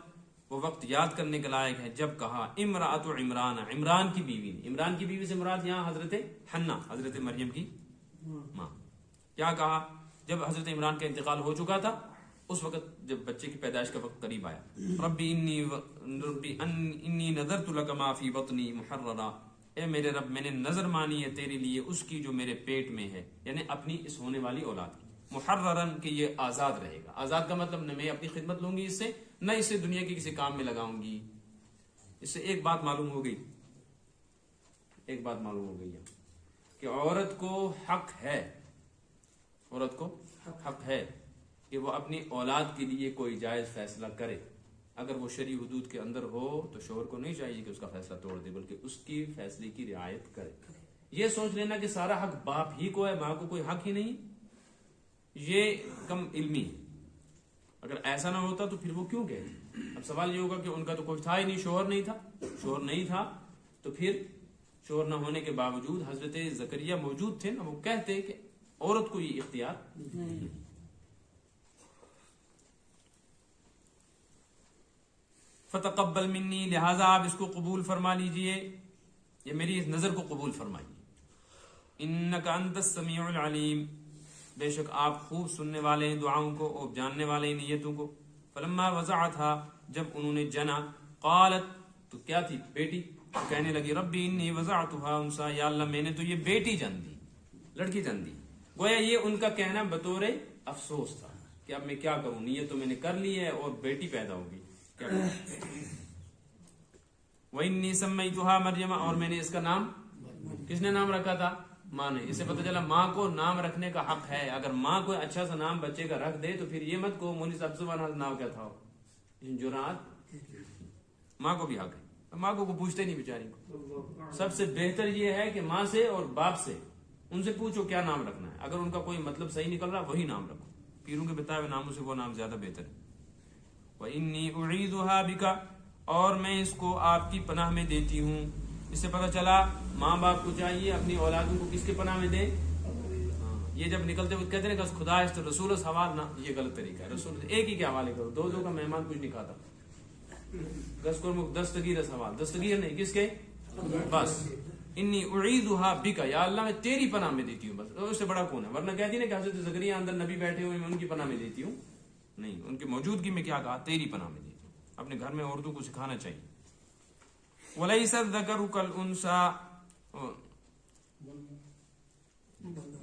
وہ وقت یاد کرنے کے لائق ہے جب کہا، امرأۃ عمران، عمران کی بیوی نے، عمران کی بیوی سے مراد یہاں حضرت حنا، حضرت مریم کی ماں. کیا کہا جب حضرت عمران کا انتقال ہو چکا تھا، اس وقت جب بچے کی پیدائش کا وقت قریب آیا، ربی انی نذرت لک ما فی بطنی محررا، اے میرے رب میں نے نظر مانی ہے تیرے لیے اس کی جو میرے پیٹ میں ہے، یعنی اپنی اس ہونے والی اولاد کی. محررن کہ یہ آزاد رہے گا. آزاد کا مطلب نہ میں اپنی خدمت لوں گی اس سے، نہ اسے دنیا کے کسی کام میں لگاؤں گی. اس سے ایک بات معلوم ہو گئی، ایک بات معلوم ہو گئی ہے کہ عورت کو حق ہے، عورت کو حق ہے کہ وہ اپنی اولاد کے لیے کوئی جائز فیصلہ کرے. اگر وہ شرعی حدود کے اندر ہو تو شوہر کو نہیں چاہیے کہ اس کا فیصلہ توڑ دے، بلکہ اس کی فیصلے کی رعایت کرے. یہ سوچ لینا کہ سارا حق باپ ہی کو ہے، ماں کو کوئی حق ہی نہیں، یہ کم علمی ہے. اگر ایسا نہ ہوتا تو پھر وہ کیوں گئے؟ اب سوال یہ ہوگا کہ ان کا تو کوئی تھا ہی نہیں، شوہر نہیں تھا، شوہر نہیں تھا تو پھر شوہر نہ ہونے کے باوجود حضرت زکریا موجود تھے نا، وہ کہتے کہ عورت کو یہ اختیار نہیں. فتقبل منی، لہذا آپ اس کو قبول فرما لیجئے، یہ میری اس نظر کو قبول فرمائیے. انک انت السمیع العلیم، بے شک آپ خوب سننے والے ہیں دعاؤں کو اور جاننے والے ہیں نیتوں کو. فلما وضعتھا، جب انہوں نے جنا، قالت، تو کیا تھی؟ بیٹی. کہنے لگی ربی انی وضعتھا انثی، یا اللہ میں نے تو یہ بیٹی جن دی، لڑکی جن دی. گویا یہ ان کا کہنا بطور افسوس تھا کہ اب میں کیا کروں، نیت تو میں نے کر لی ہے اور بیٹی پیدا ہوگی، کیا کروں. وَإِنِّي سَمَّيْتُهَا مَرْيَمَ، اور میں نے اس کا نام، کس نے نام رکھا تھا؟ ماں نے. اس سے پتہ چلا ماں کو نام رکھنے کا حق ہے. اگر ماں کوئی اچھا سا نام بچے کا رکھ دے تو پھر یہ مت کو مونس افزوانہ نام کیا تھا جرات, ماں کو بھی حق ہے. ماں کو پوچھتے نہیں بیچاری کو. سب سے بہتر یہ ہے کہ ماں سے اور باپ سے ان سے پوچھو کیا نام رکھنا ہے. اگر ان کا کوئی مطلب صحیح نکل رہا وہی نام رکھو. پیروں کے بتائے ہوئے ناموں سے وہ نام زیادہ بہتر ہے. وَإِنِّي أُعِيذُهَا بِكَ, اور میں اس کو آپ کی پناہ میں دیتی ہوں. اس سے پتہ چلا ماں باپ کو چاہیے اپنی اولادوں کو کس کے پناہ میں دیں. یہ جب نکلتے ہوئے کہتے ہیں کہ خدا اس رسول حوالہ نہ, یہ غلط طریقہ ہے. رسول ایک ہی کے حوالے کرو. دو کا مہمان کچھ نہیں کھاتا. گس کو دستگیر سوال, دستگیر نہیں کس کے, بس. انی اعیذھا بک, یا اللہ میں تیری پناہ میں دیتی ہوں. بس اس سے بڑا کون ہے. ورنہ کہتی نا کہ حضرت زکریا اندر نبی بیٹھے ہوئے میں ان کی پناہ میں دیتی ہوں. نہیں, ان کی موجودگی میں کیا کہا, تیری پناہ میں دیتی ہوں. اپنے گھر میں عورتوں کو سکھانا چاہیے. وَلَيْسَ الذَّكَرُ كَالْأُنثَىٰ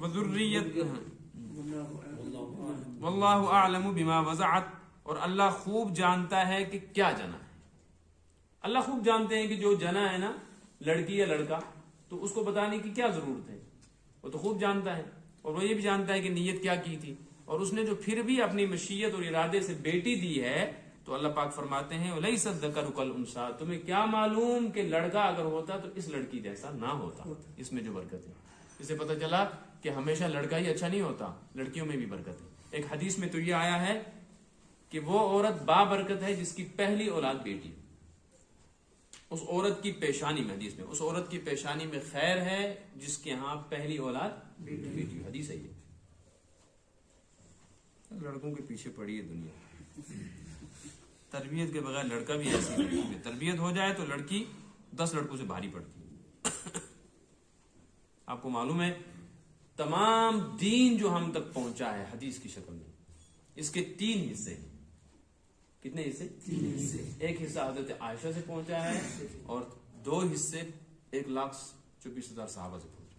وَذُرِّيَّةٌ وَاللَّهُ أَعْلَمُ بِمَا وَضَعَتْ, اور اللہ خوب جانتا ہے کہ کیا جنا ہے. اللہ خوب جانتے ہیں کہ جو جنا ہے نا لڑکی یا لڑکا, تو اس کو بتانے کی کیا ضرورت ہے. وہ تو خوب جانتا ہے. اور وہ یہ بھی جانتا ہے کہ نیت کیا کی تھی. اور اس نے جو پھر بھی اپنی مشیت اور ارادے سے بیٹی دی ہے, تو اللہ پاک فرماتے ہیں وَلَيْسَ الذَّكَرُ كَالْأُنثَىٰ, تمہیں کیا معلوم کہ لڑکا اگر ہوتا تو اس لڑکی جیسا نہ ہوتا. اس میں جو برکت ہے. اس سے پتہ چلا کہ ہمیشہ لڑکا ہی اچھا نہیں ہوتا, لڑکیوں میں بھی برکت ہے. ایک حدیث میں تو یہ آیا ہے کہ وہ عورت بابرکت ہے جس کی پہلی اولاد بیٹی ہو. اس عورت کی پیشانی میں, حدیث میں, اس عورت کی پیشانی میں خیر ہے جس کے ہاں پہلی اولاد بیٹی ہو. حدیث ہے یہ. لڑکوں کے پیچھے پڑی ہے دنیا. تربیت کے بغیر لڑکا بھی ایسی ہے. تربیت ہو جائے تو لڑکی 10 لڑکوں سے بھاری پڑتی ہے. آپ کو معلوم ہے تمام دین جو ہم تک پہنچا ہے حدیث کی شکل میں, اس کے 3 حصے ہیں. کتنے حصے؟ 3 حصے. ایک حصہ حضرت عائشہ سے پہنچا ہے اور 2 حصے 1,24,000 صحابہ سے پہنچا.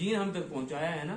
دین ہم تک پہنچایا ہے نا,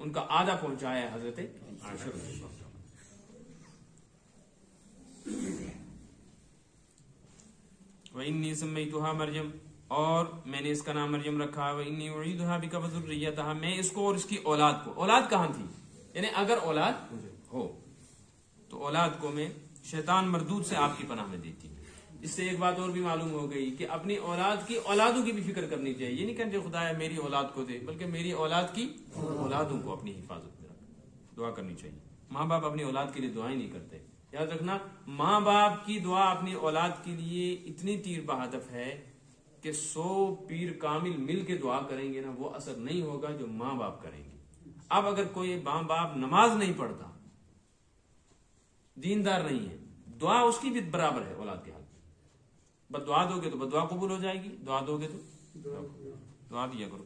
ان کا آدھا پہنچایا ہے حضرت عائشہ. وَإِنِّي سَمَّيْتُهَا مَرْيَمَ, اور میں نے اس کا نام مریم رکھا. وَإِنِّي أُعِيذُهَا بِكَ وَذُرِّيَّتَهَا, میں اس کو اور اس کی اولاد کو. اولاد کہاں تھی, یعنی اگر اولاد ہو تو اولاد کو میں شیطان مردود سے آپ کی پناہ میں دیتی ہوں. اس سے ایک بات اور بھی معلوم ہو گئی کہ اپنی اولاد کی اولادوں کی بھی فکر کرنی چاہیے. یہ نہیں کہتے خدایا میری اولاد کو دے, بلکہ میری اولاد کی اولادوں کو اپنی حفاظت میں رکھ. دعا کرنی چاہیے. ماں باپ اپنی اولاد کے لیے دعائیں نہیں کرتے. یاد رکھنا, ماں باپ کی دعا اپنی اولاد کے لیے اتنی تیر بہدف ہے کہ 100 پیر کامل مل کے دعا کریں گے نا, وہ اثر نہیں ہوگا جو ماں باپ کریں گے. اب اگر کوئی ماں باپ نماز نہیں پڑھتا, دیندار نہیں ہے, دعا اس کی بھی برابر ہے اولاد کے حال. بس دعا دو گے تو بس دعا قبول ہو جائے گی, دعا دو گے تو دعا دیا کرو.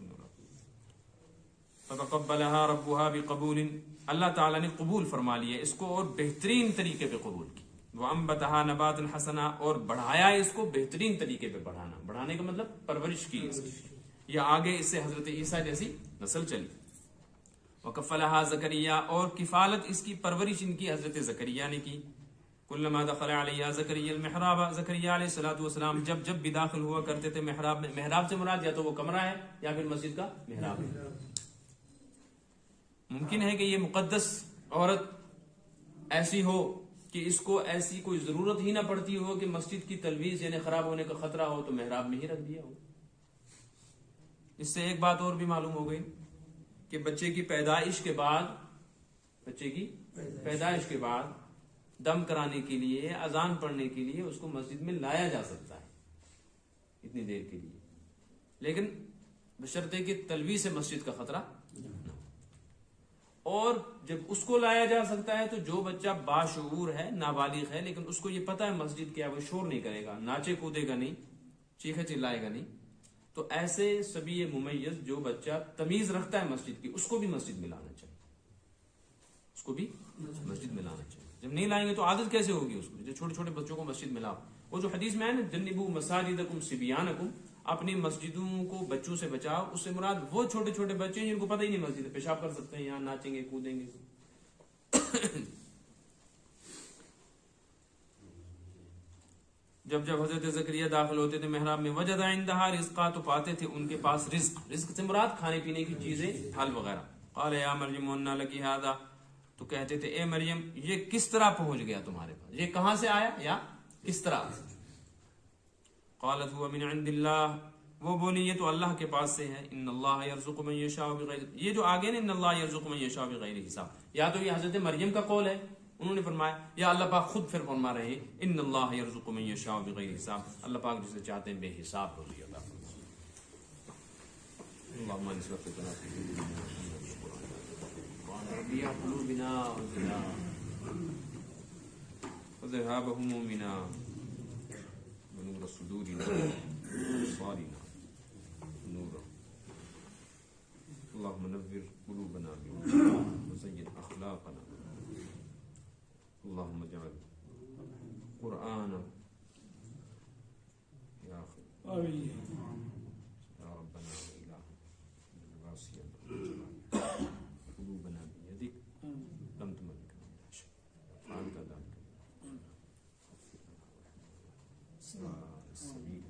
فَتَقَبَّلَهَا رَبُّهَا بِقَبُولٍ, اللہ تعالیٰ نے قبول فرما لیا اس کو اور بہترین طریقے پہ قبول کی. وَأَنبَتَهَا نَبَاتًا حَسَنًا, اور بڑھایا اس کو بہترین طریقے پہ بڑھانا. بڑھانے کا مطلب پرورش کی, یا آگے اس سے حضرت عیسیٰ جیسی نسل چلی. وَكَفَّلَهَا زَكَرِيَّا, اور کفالت اس کی پرورش ان کی حضرت زکریا نے کی. كُلَّمَا دَخَلَ عَلَيْهَا زَكَرِيَّا الْمِحْرَابَ, زکریا علیہ الصلوۃ والسلام جب بھی داخل ہوا کرتے تھے محراب میں. محراب سے مراد یا تو وہ کمرہ ہے یا پھر مسجد کا محراب ہے. ممکن ہے کہ یہ مقدس عورت ایسی ہو کہ اس کو ایسی کوئی ضرورت ہی نہ پڑتی ہو کہ مسجد کی تلویز یعنی خراب ہونے کا خطرہ ہو تو محراب میں ہی رکھ دیا ہو. اس سے ایک بات اور بھی معلوم ہو گئی کہ بچے کی پیدائش کے بعد دم کرانے کے لیے, اذان پڑھنے کے لیے اس کو مسجد میں لایا جا سکتا ہے اتنی دیر کے لیے, لیکن بشرطے کہ تلویز سے مسجد کا خطرہ نہ ہو. اور جب اس کو لایا جا سکتا ہے تو جو بچہ باشعور ہے, نابالغ ہے, لیکن اس کو یہ پتا ہے مسجد کیا, وہ شور نہیں کرے گا, ناچے کودے گا نہیں, چیخے چلائے گا نہیں, تو ایسے سبی ممیز جو بچہ تمیز رکھتا ہے مسجد کی, اس کو بھی مسجد میں لانا چاہیے. اس کو بھی مسجد میں لانا چاہیے. جب نہیں لائیں گے تو عادت کیسے ہوگی اس کو. جو چھوٹے چھوٹے بچوں کو مسجد میں لاؤ, وہ جو حدیث میں ہے نا, جنبوا مساجدکم صبیانکم, اپنی مسجدوں کو بچوں سے بچاؤ. اس سے مراد وہ چھوٹے چھوٹے بچے ہیں جن کو پتہ ہی نہیں مسجد ہے, پیشاب کر سکتے ہیں, یہاں ناچیں گے کودیں گے. جب جب حضرت زکریا داخل ہوتے تھے محراب میں وجد عندها رزقا تو پاتے تھے ان کے پاس رزق، رزق سے مراد کھانے پینے کی چیزیں، پھل وغیرہ. قال یا مریم ان لکی ھذا تو کہتے تھے اے مریم یہ کس طرح پہنچ گیا تمہارے پاس، یہ کہاں سے آیا یا کس طرح. قالت هو من عند اللہ وہ بولی یہ تو اللہ کے پاس سے ہے. ان اللہ یرزق من یشاء بغیر، یہ جو آگے نا ان اللہ یرزق من یشاء بغیر حساب، یا تو یہ حضرت مریم کا قول ہے انہوں نے فرمایا، یا اللہ پاک خود پھر فرما رہے ہیں ان اللہ یرزق من یشاء بغیر حساب، اللہ پاک جسے چاہتے ہیں بے حساب روزی عطا فرماتے ہیں. اللهم انصر وفقنا في وعن ربيع قلوبنا وزنا وذهاب همومنا ونور صدورنا وابصارنا نورا. اللهم نور قلوبنا بنورك وزين اخلاقنا. اللهم اجعل قرآن يا آمين يا ربنا وإله واسيا قلوبنا بيدك لم تملكنا من شيء فأنت ذلك السبيل